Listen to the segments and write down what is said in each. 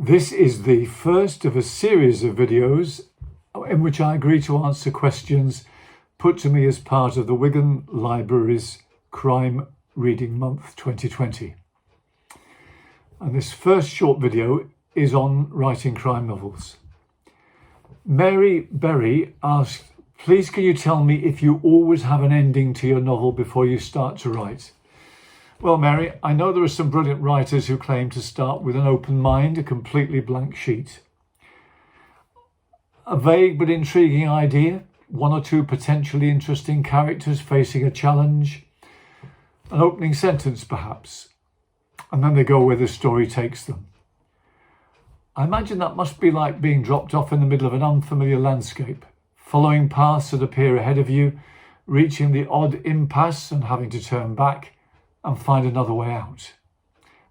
This is the first of a series of videos in which I agree to answer questions put to me as part of the Wigan Library's Crime Reading Month 2020. And this first short video is on writing crime novels. Mary Berry asked, please can you tell me if you always have an ending to your novel before you start to write? Well, Mary, I know there are some brilliant writers who claim to start with an open mind, a completely blank sheet. A vague but intriguing idea, one or two potentially interesting characters facing a challenge, an opening sentence perhaps, and then they go where the story takes them. I imagine that must be like being dropped off in the middle of an unfamiliar landscape, following paths that appear ahead of you, reaching the odd impasse and having to turn back and find another way out,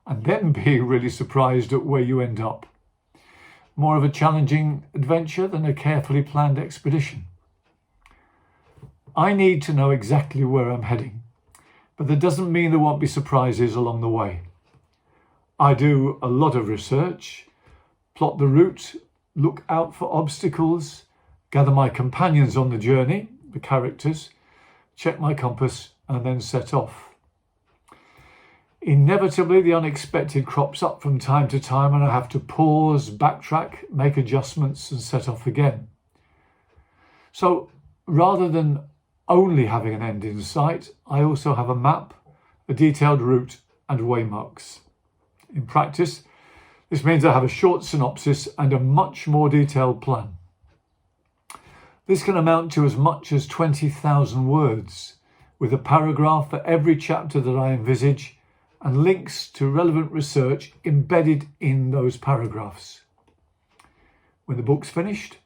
and then being really surprised at where you end up. More of a challenging adventure than a carefully planned expedition. I need to know exactly where I'm heading, but that doesn't mean there won't be surprises along the way. I do a lot of research, plot the route, look out for obstacles, gather my companions on the journey, the characters, check my compass, and then set off. Inevitably, the unexpected crops up from time to time and I have to pause, backtrack, make adjustments and set off again. So rather than only having an end in sight, I also have a map, a detailed route and waymarks. In practice, this means I have a short synopsis and a much more detailed plan. This can amount to as much as 20,000 words, with a paragraph for every chapter that I envisage and links to relevant research embedded in those paragraphs. When the book's finished,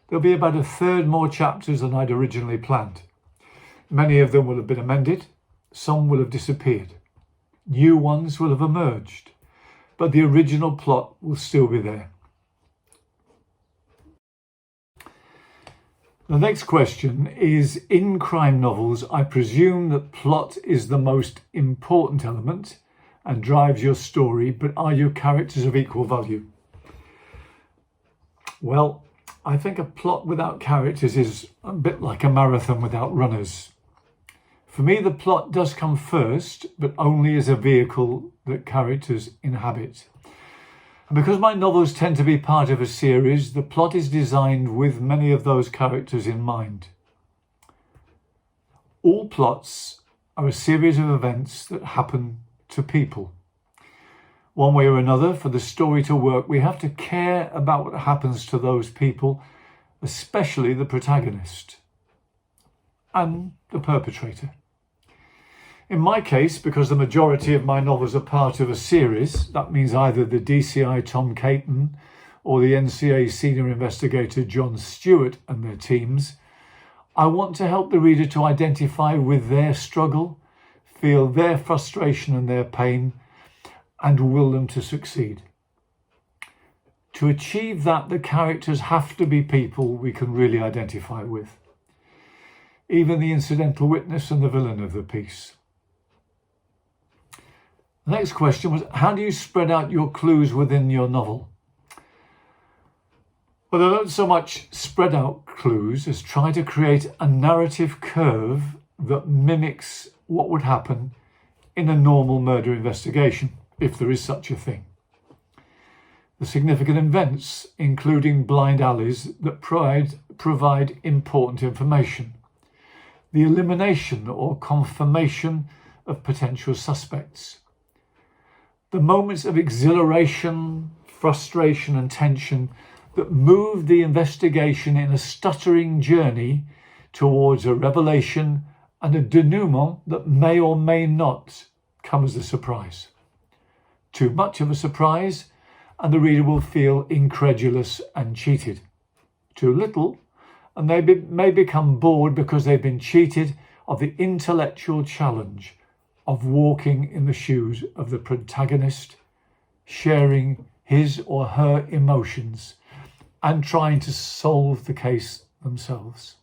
there'll be about a third more chapters than I'd originally planned. Many of them will have been amended, some will have disappeared. New ones will have emerged, but the original plot will still be there. The next question is, in crime novels, I presume that plot is the most important element and drives your story, but are your characters of equal value? Well, I think a plot without characters is a bit like a marathon without runners. For me, the plot does come first, but only as a vehicle that characters inhabit. And because my novels tend to be part of a series, the plot is designed with many of those characters in mind. All plots are a series of events that happen to people. One way or another, for the story to work, we have to care about what happens to those people, especially the protagonist and the perpetrator. In my case, because the majority of my novels are part of a series, that means either the DCI Tom Caton or the NCA Senior Investigator John Stewart and their teams, I want to help the reader to identify with their struggle, feel their frustration and their pain, and will them to succeed. To achieve that, the characters have to be people we can really identify with, even the incidental witness and the villain of the piece. The next question was, how do you spread out your clues within your novel? Well, I don't so much spread out clues as try to create a narrative curve that mimics what would happen in a normal murder investigation, if there is such a thing. The significant events, including blind alleys that provide important information. The elimination or confirmation of potential suspects. The moments of exhilaration, frustration and tension that move the investigation in a stuttering journey towards a revelation and a denouement that may or may not come as a surprise. Too much of a surprise and the reader will feel incredulous and cheated. Too little and they may become bored because they've been cheated of the intellectual challenge of walking in the shoes of the protagonist, sharing his or her emotions and trying to solve the case themselves.